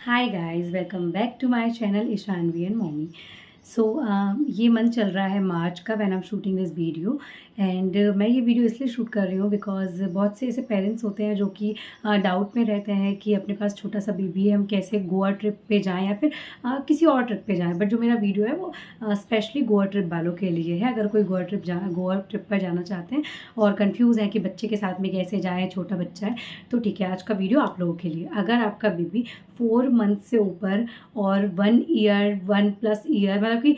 Hi guys, welcome back to my channel Ishanvi and mommy. So ये month चल रहा है मार्च का when I am shooting this video. And मैं ये वीडियो इसलिए शूट कर रही हूँ बिकॉज बहुत से ऐसे पेरेंट्स होते हैं जो कि डाउट में रहते हैं कि अपने पास छोटा सा बेबी है, हम कैसे गोवा ट्रिप पे जाएं या फिर किसी और ट्रिप पे जाएं। बट जो मेरा वीडियो है वो स्पेशली गोवा ट्रिप वालों के लिए है। अगर कोई गोवा ट्रिप पर जाना चाहते हैं और कन्फ्यूज़ हैं कि बच्चे के साथ में कैसे जाएँ, छोटा बच्चा है, तो ठीक है, आज का वीडियो आप लोगों के लिए। अगर आपका बेबी 4 मंथ से ऊपर और 1 ईयर 1+ ईयर मतलब कि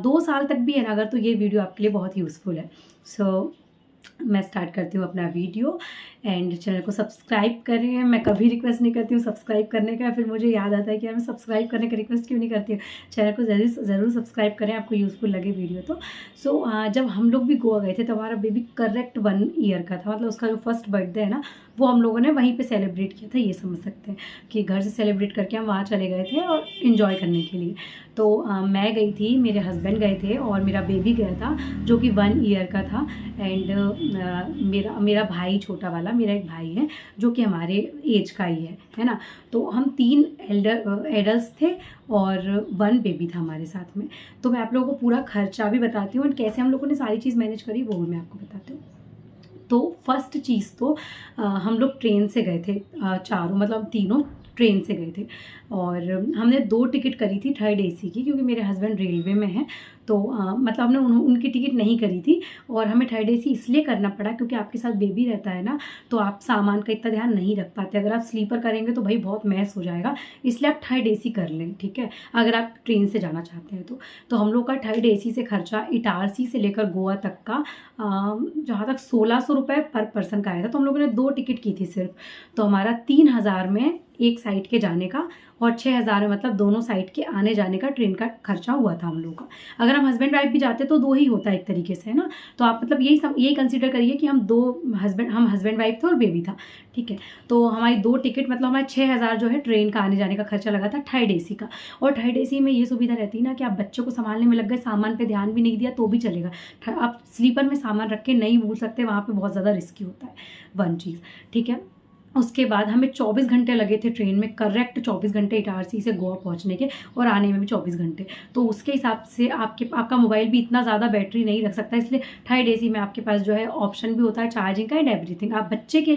2 साल तक भी है ना अगर, तो ये वीडियो आपके लिए बहुत यूज़फुल है। सो मैं स्टार्ट करती हूँ अपना वीडियो। एंड चैनल को सब्सक्राइब करें। मैं कभी रिक्वेस्ट नहीं करती हूँ सब्सक्राइब करने का, फिर मुझे याद आता है कि यार मैं सब्सक्राइब करने का रिक्वेस्ट क्यों नहीं करती हूँ। चैनल को ज़रूर सब्सक्राइब करें, आपको यूज़फुल लगे वीडियो तो। जब हम लोग भी गोवा गए थे तो हमारा बेबी करेक्ट 1 ईयर का था। मतलब उसका जो फर्स्ट बर्थडे है ना वो हम लोगों ने वहीं पे सेलिब्रेट किया था। ये समझ सकते हैं कि घर से सेलिब्रेट करके हम वहाँ चले गए थे और इन्जॉय करने के लिए। तो मैं गई थी, मेरे हस्बैंड गए थे और मेरा बेबी गया था जो कि 1 ईयर का था। एंड मेरा भाई, छोटा वाला मेरा एक भाई है जो कि हमारे एज का ही है ना। तो हम 3 एडल्ट थे और 1 बेबी था हमारे साथ में। तो मैं आप लोगों को पूरा खर्चा भी बताती हूँ और कैसे हम लोगों ने सारी चीज़ मैनेज करी वो भी मैं आपको बताती हूँ। तो फर्स्ट चीज़ तो हम लोग ट्रेन से गए थे, चारों मतलब तीनों ट्रेन से गए थे। और हमने 2 टिकट करी थी 3rd AC की, क्योंकि मेरे हस्बैंड रेलवे में हैं। तो मतलब हमने उनकी टिकट नहीं करी थी और हमें 3rd AC इसलिए करना पड़ा क्योंकि आपके साथ बेबी रहता है ना, तो आप सामान का इतना ध्यान नहीं रख पाते। अगर आप स्लीपर करेंगे तो भाई बहुत मैस हो जाएगा, इसलिए आप 3rd AC कर लें, ठीक है, अगर आप ट्रेन से जाना चाहते हैं तो हम लोग का 3rd AC से खर्चा इटारसी से लेकर गोवा तक का जहाँ तक 1600 रुपये पर पर्सन का आया था। तो हम लोगों ने 2 टिकट की थी सिर्फ। तो हमारा 3000 में एक साइड के जाने का और 6000 में मतलब दोनों साइड के आने जाने का ट्रेन का खर्चा हुआ था हम लोगों का। अगर हम हस्बैंड वाइफ भी जाते तो 2 ही होता है एक तरीके से, है ना। तो आप मतलब यही कंसीडर करिए कि हम हस्बैंड वाइफ थे और बेबी था, ठीक है। तो हमारी 2 टिकट मतलब हमारे 6000 जो है ट्रेन का आने जाने का खर्चा लगा था 3rd AC का। और 3rd AC में ये सुविधा रहती है ना कि आप बच्चों को संभालने में लग गए, सामान पे ध्यान भी नहीं दिया तो भी चलेगा। आप स्लीपर में सामान रख के नहीं भूल सकते, वहाँ पे बहुत ज़्यादा रिस्की होता है, 1 चीज़, ठीक है। उसके बाद हमें 24 घंटे लगे थे ट्रेन में, करेक्ट 24 घंटे इटारसी से गोवा पहुंचने के, और आने में भी 24 घंटे। तो उसके हिसाब से आपका मोबाइल भी इतना ज़्यादा बैटरी नहीं रख सकता, इसलिए 3rd AC में आपके पास जो है ऑप्शन भी होता है चार्जिंग का एंड एवरीथिंग। आप बच्चे के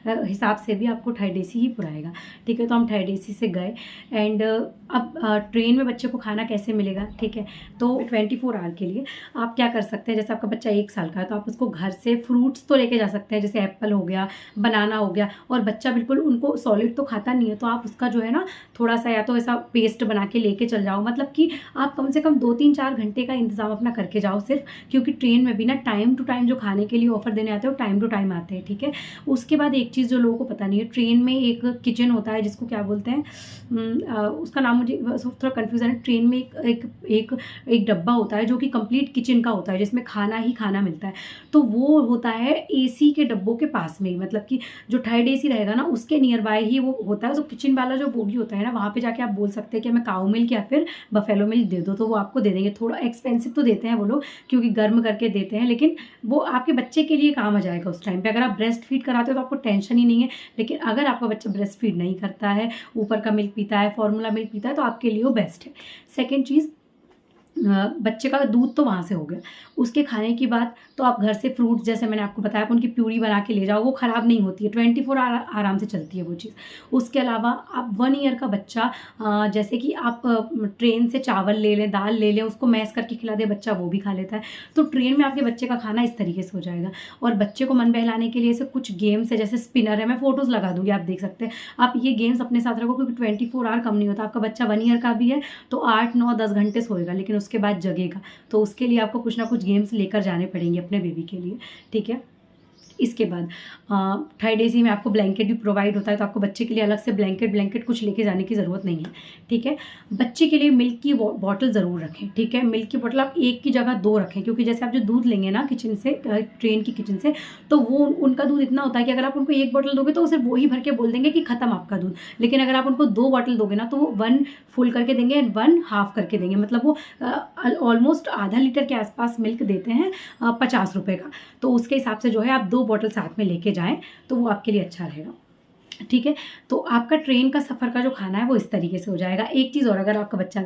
हिसाब से भी आपको 3rd AC ही पुराएगा, ठीक है। तो हम 3rd AC से गए। एंड अब ट्रेन में बच्चे को खाना कैसे मिलेगा, ठीक है। तो 24 आवर के लिए आप क्या कर सकते हैं, जैसे आपका बच्चा 1 साल का है तो आप उसको घर से फ्रूट्स तो लेके जा सकते हैं, जैसे एप्पल हो गया, बनाना हो गया। और बच्चा बिल्कुल उनको सॉलिड तो खाता नहीं है, तो आप उसका जो है ना थोड़ा सा या तो ऐसा पेस्ट बना के लेके चल जाओ। मतलब कि आप कम से कम 2-3-4 घंटे का इंतजाम अपना करके जाओ सिर्फ, क्योंकि ट्रेन में भी ना टाइम टू टाइम जो खाने के लिए ऑफर देने आते हैं वो टाइम टू टाइम आते हैं, ठीक है। उसके बाद एक चीज़ जो लोगों को पता नहीं है, ट्रेन में एक किचन होता है जिसको क्या बोलते हैं, उसका नाम मुझे थोड़ा कन्फ्यूजन है। ट्रेन में एक डब्बा होता है जो कि कंप्लीट किचन का होता है, जिसमें खाना ही खाना मिलता है। तो वो होता है AC के डब्बों के पास में ही, मतलब कि जो 3rd AC रहेगा ना उसके नियर बाय ही वो होता है। तो किचन वाला जो बोगी होता है ना, वहाँ पे जाके आप बोल सकते हैं कि हमें काऊ मिल्क या फिर बफेलो मिल्क दे दो, तो वो आपको दे देंगे। थोड़ा एक्सपेंसिव तो देते हैं वो लोग, क्योंकि गर्म करके देते हैं, लेकिन वो आपके बच्चे के लिए काम आ जाएगा उस टाइम पे। अगर आप ब्रेस्ट फीड कराते हो तो आपको टेंशन ही नहीं है, लेकिन अगर आपका बच्चा ब्रेस्ट फीड नहीं करता है, ऊपर का मिल्क पीता है, फॉर्मूला मिल्क पीता है, तो आपके लिए वो बेस्ट है। सेकेंड चीज़, बच्चे का दूध तो वहाँ से हो गया। उसके खाने की बात, तो आप घर से फ्रूट, जैसे मैंने आपको बताया, उनकी प्यूरी बना के ले जाओ, वो ख़राब नहीं होती है, 24 आवर आराम से चलती है वो चीज़। उसके अलावा आप 1 ईयर का बच्चा, जैसे कि आप ट्रेन से चावल ले लें, दाल ले लें, उसको मैश करके खिला दे, बच्चा वो भी खा लेता है। तो ट्रेन में आपके बच्चे का खाना इस तरीके से हो जाएगा। और बच्चे को मन बहलाने के लिए ऐसे कुछ गेम्स है, जैसे स्पिनर है, मैं फोटोज़ लगा दूंगी, आप देख सकते हैं। आप ये गेम्स अपने साथ रखो, क्योंकि 24 आवर कम नहीं होता। आपका बच्चा 1 ईयर का भी है तो 8, 9, 10 घंटे सोएगा, लेकिन उसके बाद जगेगा। तो उसके लिए आपको कुछ ना कुछ गेम्स लेकर जाने पड़ेंगे अपने बेबी के लिए, ठीक है। इसके बाद 3rd AC में आपको ब्लैंकेट भी प्रोवाइड होता है, तो आपको बच्चे के लिए अलग से ब्लैंकेट कुछ लेके जाने की ज़रूरत नहीं है, ठीक है। बच्चे के लिए मिल्क की बॉटल ज़रूर रखें, ठीक है। मिल्क की बॉटल आप एक की जगह 2 रखें, क्योंकि जैसे आप जो दूध लेंगे ना किचन से, ट्रेन की किचन से, तो वो उनका दूध इतना होता है कि अगर आप उनको 1 बॉटल दोगे तो वो सिर्फ वही भर के बोल देंगे कि ख़त्म आपका दूध। लेकिन अगर आप उनको 2 बॉटल दोगे ना तो वो 1 फुल करके देंगे एंड 1 हाफ करके देंगे। मतलब वो ऑलमोस्ट आधा लीटर के आसपास मिल्क देते हैं 50 रुपये का। तो उसके हिसाब से जो है आप 2 बॉटल साथ में लेके जाएं तो वो आपके लिए अच्छा रहेगा। ठीक है। तो आपका ट्रेन का सफ़र का जो खाना है वो इस तरीके से हो जाएगा। एक चीज़ और, अगर आपका बच्चा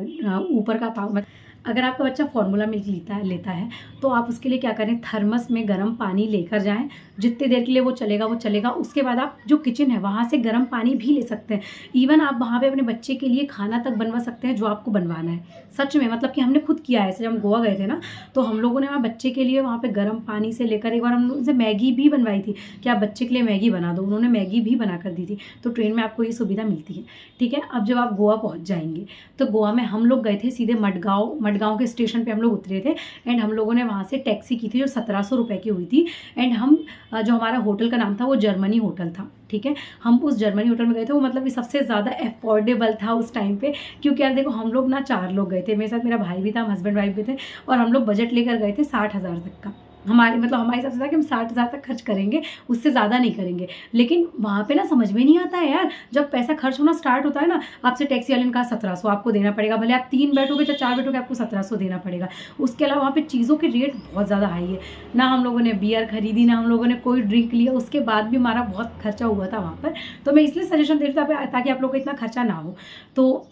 ऊपर का अगर आपका बच्चा फार्मूला मिल्क लेता है तो आप उसके लिए क्या करें, थर्मस में गर्म पानी लेकर जाएं। जितनी देर के लिए वो चलेगा। उसके बाद आप जो किचन है वहाँ से गर्म पानी भी ले सकते हैं। इवन आप वहाँ पे अपने बच्चे के लिए खाना तक बनवा सकते हैं जो आपको बनवाना है। सच में, मतलब कि हमने खुद किया है ऐसे। जब हम गोवा गए थे ना, तो हम लोगों ने वहाँ बच्चे के लिए वहाँ पे गर्म पानी से लेकर, एक बार हम उनसे मैगी भी बनवाई थी कि आप बच्चे के लिए मैगी बना दो, उन्होंने मैगी भी बना कर दी थी। तो ट्रेन में आपको ये सुविधा मिलती है। ठीक है। अब जब आप गोवा पहुँच जाएंगे तो गोवा में हम लोग गए थे सीधे मडगांव के स्टेशन पे हम लोग उतरे थे। एंड हम लोगों ने वहाँ से टैक्सी की थी जो 1700 रुपये की हुई थी। एंड हम जो हमारा होटल का नाम था वो जर्मनी होटल था। ठीक है। हम उस जर्मनी होटल में गए थे, वो मतलब कि सबसे ज़्यादा अफोर्डेबल था उस टाइम पे। क्योंकि यार देखो, हम लोग ना 4 लोग गए थे, मेरे साथ मेरा भाई भी था, हम हस्बैंड वाइफ भी थे। और हम लोग बजट लेकर गए थे 60,000 तक का। हमारे हिसाब से था कि हम 60,000 तक खर्च करेंगे, उससे ज़्यादा नहीं करेंगे। लेकिन वहाँ पे ना समझ में नहीं आता है यार, जब पैसा खर्च होना स्टार्ट होता है ना, आपसे टैक्सी वाले ने कहा 1700 आपको देना पड़ेगा। भले आप 3 बैठोगे या 4 बैठोगे, आपको 1700 देना पड़ेगा। उसके अलावा वहाँ पे चीज़ों के रेट बहुत ज़्यादा हाई है। ना हम लोगों ने बियर खरीदी, ना हम लोगों ने कोई ड्रिंक लिया, उसके बाद भी हमारा बहुत खर्चा हुआ था वहाँ पर। तो मैं इसलिए सजेशन दे रही थी ताकि आप लोग को इतना खर्चा ना हो। तो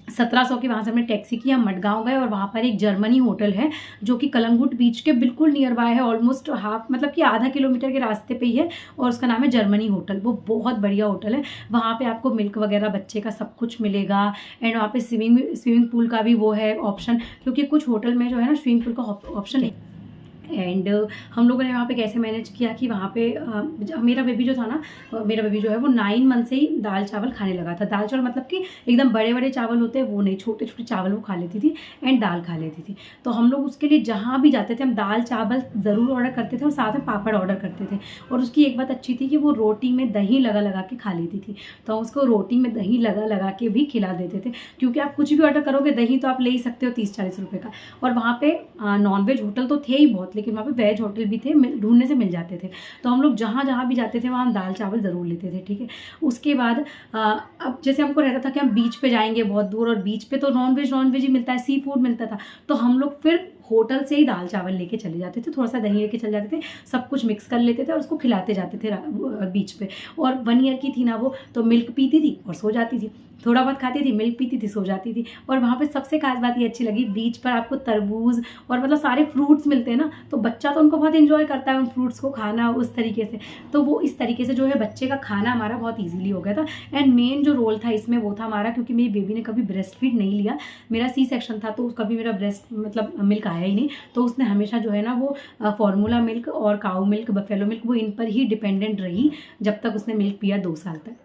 1700 की वहाँ से हमने टैक्सी की, हम मडगांव गए और वहाँ पर एक जर्मनी होटल है जो कि कलंगुट बीच के बिल्कुल नियर बाय है। ऑलमोस्ट हाफ, मतलब कि आधा किलोमीटर के रास्ते पे ही है। और उसका नाम है जर्मनी होटल। वो बहुत बढ़िया होटल है। वहाँ पे आपको मिल्क वगैरह बच्चे का सब कुछ मिलेगा। एंड वहाँ पे स्विमिंग पूल का भी वो है ऑप्शन, क्योंकि कुछ होटल में जो है ना स्विमिंग पूल का ऑप्शन है। एंड हम लोगों ने वहाँ पे कैसे मैनेज किया कि वहाँ पे मेरा बेबी जो था ना, मेरा बेबी जो है वो 9 मंथ से ही दाल चावल खाने लगा था। दाल चावल मतलब कि एकदम बड़े बड़े चावल होते हैं वो नहीं, छोटे छोटे चावल वो खा लेती थी। एंड दाल खा लेती थी। तो हम लोग उसके लिए जहाँ भी जाते थे हम दाल चावल ज़रूर ऑर्डर करते थे और साथ में पापड़ ऑर्डर करते थे। और उसकी एक बात अच्छी थी कि वो रोटी में दही लगा के खा लेती थी। तो हम उसको रोटी में दही लगा के भी खिला देते थे। क्योंकि आप कुछ भी ऑर्डर करोगे, दही तो आप ले ही सकते हो 30-40 रुपये का। और वहाँ पे नॉनवेज होटल तो थे ही बहुत, लेकिन वहाँ पे वेज होटल भी थे, ढूंढने से मिल जाते थे। तो हम लोग जहाँ भी जाते थे वहाँ हम दाल चावल ज़रूर लेते थे। ठीक है। उसके बाद अब जैसे हमको रहता था कि हम बीच पे जाएंगे बहुत दूर, और बीच पे तो नॉनवेज ही मिलता है, सी फूड मिलता था। तो हम लोग फिर होटल से ही दाल चावल लेके चले जाते थे, थोड़ा सा दही लेके चले जाते थे, सब कुछ मिक्स कर लेते थे और उसको खिलाते जाते थे बीच पे। और 1 ईयर की थी ना वो, तो मिल्क पीती थी और सो जाती थी, थोड़ा बहुत खाती थी, मिल्क पीती थी, सो जाती थी। और वहाँ पे सबसे खास बात ये अच्छी लगी, बीच पर आपको तरबूज और मतलब सारे फ्रूट्स मिलते हैं ना, तो बच्चा तो उनको बहुत एंजॉय करता है उन फ्रूट्स को खाना उस तरीके से। तो वो इस तरीके से जो है बच्चे का खाना हमारा बहुत ईजिली हो गया था। एंड मेन जो रोल था इसमें वो था हमारा, क्योंकि मेरी बेबी ने कभी ब्रेस्ट फीड नहीं लिया, मेरा सी सेक्शन था, तो कभी मेरा ब्रेस्ट मतलब मिल्क आया ही नहीं। तो उसने हमेशा जो है ना वो फार्मूला मिल्क और काऊ मिल्क, बफेलो मिल्क, वो इन पर ही डिपेंडेंट रही जब तक उसने मिल्क पिया 2 साल तक।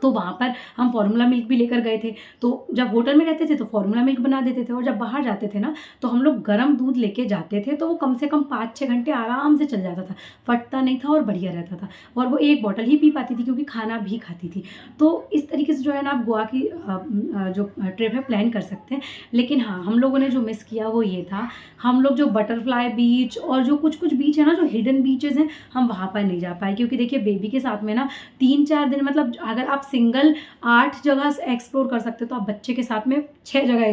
तो वहाँ पर हम फार्मूला मिल्क भी लेकर गए थे। तो जब होटल में रहते थे तो फार्मूला मिल्क बना देते थे, और जब बाहर जाते थे ना तो हम लोग गर्म दूध लेके जाते थे। तो वो कम से कम 5-6 घंटे आराम से चल जाता था, फटता नहीं था और बढ़िया रहता था। और वो 1 बॉटल ही पी पाती थी क्योंकि खाना भी खाती थी। तो इस तरीके से जो है ना आप गोवा की जो ट्रिप है प्लान कर सकते हैं। लेकिन हाँ, हम लोगों ने जो मिस किया वो ये था, हम लोग जो बटरफ्लाई बीच और जो कुछ बीच है ना, जो हिडन बीचेज़ हैं, हम वहाँ पर नहीं जा पाए। क्योंकि देखिए बेबी के साथ में ना 3-4 दिन, मतलब अगर आप सिंगल 8 जगह एक्सप्लोर कर सकते हो तो आप बच्चे के साथ में 6 जगह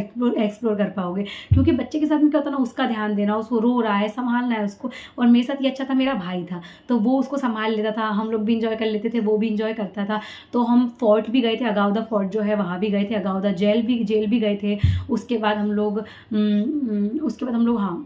एक्सप्लोर कर पाओगे। क्योंकि बच्चे के साथ में क्या होता है ना, उसका ध्यान देना, उसको रो रहा है संभालना है उसको। और मेरे साथ ये अच्छा था, मेरा भाई था तो वो उसको संभाल लेता था, हम लोग भी इंजॉय कर लेते थे, वो भी इंजॉय करता था। तो हम फोर्ट भी गए थे, अगाउदा फोर्ट जो है वहाँ भी गए थे, अगाउदा जेल भी गए थे। उसके बाद हम लोग हाँ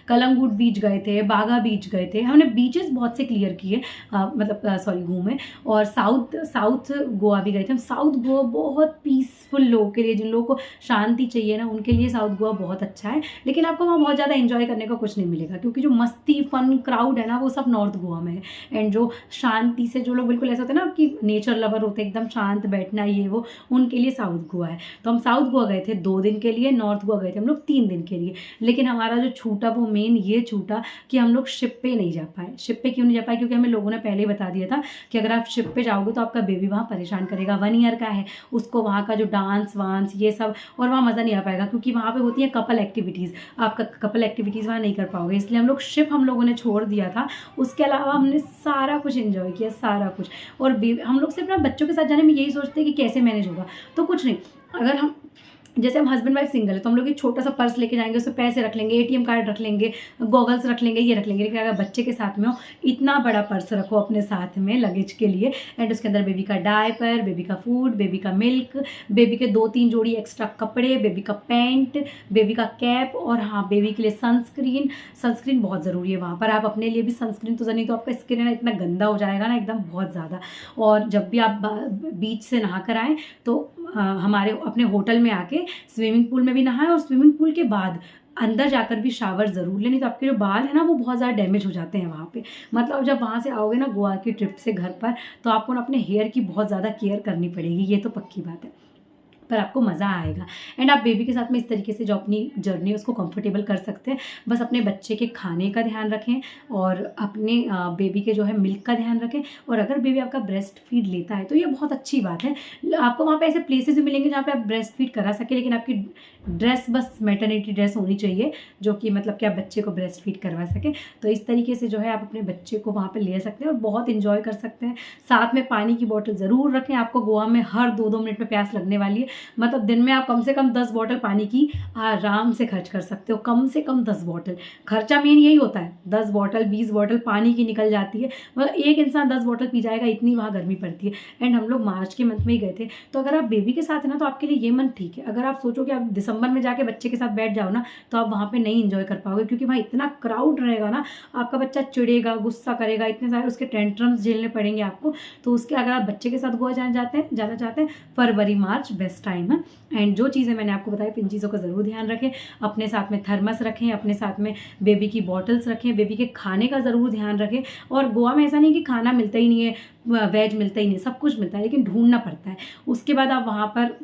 कलंगुट बीच गए थे, बागा बीच गए थे। हमने बीचेस बहुत से क्लियर किए, घूमे। और साउथ गोवा भी गए थे हम। साउथ गोवा बहुत पीसफुल लोगों के लिए, जिन लोगों को शांति चाहिए ना, उनके लिए साउथ गोवा बहुत अच्छा है। लेकिन आपको वहाँ बहुत ज़्यादा एंजॉय करने का कुछ नहीं मिलेगा, क्योंकि जो मस्ती फन क्राउड है ना वो सब नॉर्थ गोवा में है। एंड जो शांति से जो लोग बिल्कुल ऐसे होते हैं ना कि नेचर लवर होते हैं, एकदम शांत बैठना ये वो, उनके लिए साउथ गोवा है। तो हम साउथ गोवा गए थे 2 दिन के लिए, नॉर्थ गोवा गए थे हम लोग 3 दिन के लिए। लेकिन हमारा जो छूटा वो मेन ये छूटा कि हम लोग शिप पे नहीं जा पाए। शिप पे क्यों नहीं जा पाए? क्योंकि हमें लोगों ने पहले ही बता दिया था कि अगर आप शिप पे जाओगे तो आपका बेबी वहाँ परेशान करेगा, 1 ईयर का है, उसको वहाँ का जो डांस वांस ये सब, और वहाँ मज़ा नहीं आ पाएगा, क्योंकि वहाँ पे होती है कपल एक्टिविटीज़, आपका कपल एक्टिविटीज़ वहाँ नहीं कर पाओगे। इसलिए हम लोगों ने छोड़ दिया था। उसके अलावा हमने सारा कुछ एंजॉय किया, सारा कुछ। और हम लोग सिर्फ अपना बच्चों के साथ जाने में यही सोचते हैं कि कैसे मैनेज होगा, तो कुछ नहीं, अगर हम जैसे हम हस्बैंड वाइफ सिंगल है तो हम लोग एक छोटा सा पर्स लेके जाएंगे, उसमें पैसे रख लेंगे, ATM कार्ड रख लेंगे, गॉगल्स रख लेंगे, ये रख लेंगे। लेकिन अगर बच्चे के साथ में हो, इतना बड़ा पर्स रखो अपने साथ में लगेज के लिए, एंड उसके अंदर बेबी का डायपर, बेबी का फूड, बेबी का मिल्क, बेबी के 2-3 जोड़ी एक्स्ट्रा कपड़े, बेबी का पैंट, बेबी का कैप, और हाँ बेबी के लिए सनस्क्रीन बहुत ज़रूरी है वहाँ पर। आप अपने लिए भी सनस्क्रीन तो नहीं तो आपका स्किन है ना इतना गंदा हो जाएगा ना एकदम बहुत ज़्यादा। और जब भी आप बीच से नहा कर आएँ तो हमारे अपने होटल में आके स्विमिंग पूल में भी नहाएं, और स्विमिंग पूल के बाद अंदर जाकर भी शावर ज़रूर लें, नहीं तो आपके जो बाल है ना वो बहुत ज़्यादा डैमेज हो जाते हैं वहाँ पे। मतलब जब वहाँ से आओगे ना गोवा की ट्रिप से घर पर, तो आपको ना अपने हेयर की बहुत ज़्यादा केयर करनी पड़ेगी, ये तो पक्की बात है, पर आपको मज़ा आएगा। एंड आप बेबी के साथ में इस तरीके से जो अपनी जर्नी है उसको कंफर्टेबल कर सकते हैं। बस अपने बच्चे के खाने का ध्यान रखें, और अपने बेबी के जो है मिल्क का ध्यान रखें। और अगर बेबी आपका ब्रेस्ट फीड लेता है तो ये बहुत अच्छी बात है। आपको वहाँ पे ऐसे प्लेसेस भी मिलेंगे जहाँ पे आप ब्रेस्ट फीड करा सके, लेकिन आपकी ड्रेस बस मैटरनिटी ड्रेस होनी चाहिए जो कि मतलब कि आप बच्चे को ब्रेस्ट फीड करवा सके। तो इस तरीके से जो है आप अपने बच्चे को वहाँ पे ले सकते हैं और बहुत इंजॉय कर सकते हैं। साथ में पानी की बोतल ज़रूर रखें, आपको गोवा में हर 2-2 मिनट में प्यास लगने वाली है। मतलब दिन में आप कम से कम 10 बॉटल पानी की आराम से खर्च कर सकते हो, कम से कम 10 बॉटल। खर्चा मेन यही होता है, 10 बॉटल 20 बॉटल पानी की निकल जाती है। मतलब एक इंसान 10 बॉटल पी जाएगा, इतनी वहाँ गर्मी पड़ती है। एंड हम लोग मार्च के मंथ में ही गए थे, तो अगर आप बेबी के साथ है ना तो आपके लिए ये मंथ ठीक है। अगर आप सोचो कि आप दिसंबर में जाके बच्चे के साथ बैठ जाओ ना तो आप वहाँ पे नहीं इंजॉय कर पाओगे, क्योंकि वहाँ इतना क्राउड रहेगा ना, आपका बच्चा चिढ़ेगा, गुस्सा करेगा, इतने सारे उसके टेंट्रम्स झेलने पड़ेंगे आपको। तो उसके अगर आप बच्चे के साथ गोवा जाना चाहते हैं, फरवरी मार्च बेस्ट टाइम है। एंड जो चीज़ें मैंने आपको बताई इन चीज़ों का ज़रूर ध्यान रखें। अपने साथ में थर्मस रखें, अपने साथ में बेबी की बॉटल्स रखें, बेबी के खाने का ज़रूर ध्यान रखें। और गोवा में ऐसा नहीं कि खाना मिलता ही नहीं है, वेज मिलता ही नहीं, सब कुछ मिलता है, लेकिन ढूंढना पड़ता है। उसके बाद आप वहाँ पर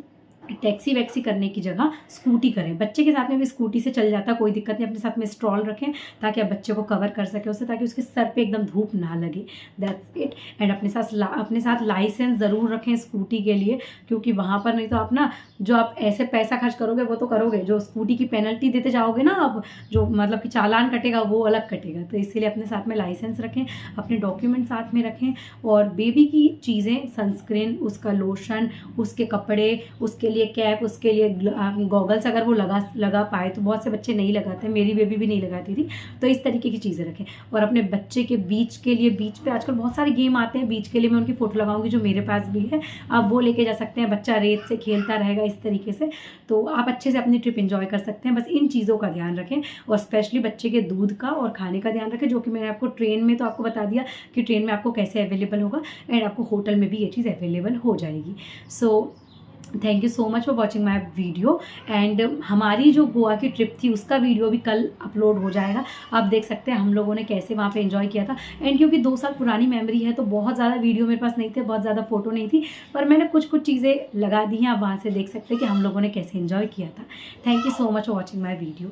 टैक्सी वैक्सी करने की जगह स्कूटी करें। बच्चे के साथ में भी स्कूटी से चल जाता, कोई दिक्कत नहीं। अपने साथ में स्ट्रॉल रखें ताकि आप बच्चे को कवर कर सकें उससे, ताकि उसके सर पे एकदम धूप ना लगे। That's it. एंड अपने साथ लाइसेंस ज़रूर रखें स्कूटी के लिए, क्योंकि वहाँ पर नहीं तो आप ना जो आप ऐसे पैसा खर्च करोगे वो तो करोगे, जो स्कूटी की पेनल्टी देते जाओगे ना आप, जो मतलब कि चालान कटेगा वो अलग कटेगा। तो इसीलिए अपने साथ में लाइसेंस रखें, अपने डॉक्यूमेंट साथ में रखें, और बेबी की चीज़ें, सनस्क्रीन, उसका लोशन, उसके कपड़े, उसके लिए कैप, उसके लिए गॉगल्स अगर वो लगा पाए तो, बहुत से बच्चे नहीं लगाते, मेरी बेबी भी नहीं लगाती थी। तो इस तरीके की चीज़ें रखें। और अपने बच्चे के बीच के लिए, बीच पे आजकल बहुत सारे गेम आते हैं, बीच के लिए मैं उनकी फ़ोटो लगाऊंगी जो मेरे पास भी है, आप वो लेके जा सकते हैं। बच्चा रेत से खेलता रहेगा इस तरीके से, तो आप अच्छे से अपनी ट्रिप एंजॉय कर सकते हैं। बस इन चीज़ों का ध्यान रखें, और स्पेशली बच्चे के दूध का और खाने का ध्यान रखें, जो कि मैंने आपको ट्रेन में तो आपको बता दिया कि ट्रेन में आपको कैसे अवेलेबल होगा, एंड आपको होटल में भी ये चीज़ अवेलेबल हो जाएगी। So thank you so much for watching my video. And हमारी जो गोवा की ट्रिप थी उसका वीडियो भी कल अपलोड हो जाएगा, आप देख सकते हैं हम लोगों ने कैसे वहाँ पे एंजॉय किया था। एंड क्योंकि 2 साल पुरानी मेमोरी है तो बहुत ज़्यादा वीडियो मेरे पास नहीं थे, बहुत ज़्यादा फोटो नहीं थी, पर मैंने कुछ चीज़ें लगा दी हैं, आप वहाँ से देख सकते हैं कि हम लोगों ने कैसे एंजॉय किया था। Thank you so much for watching my video.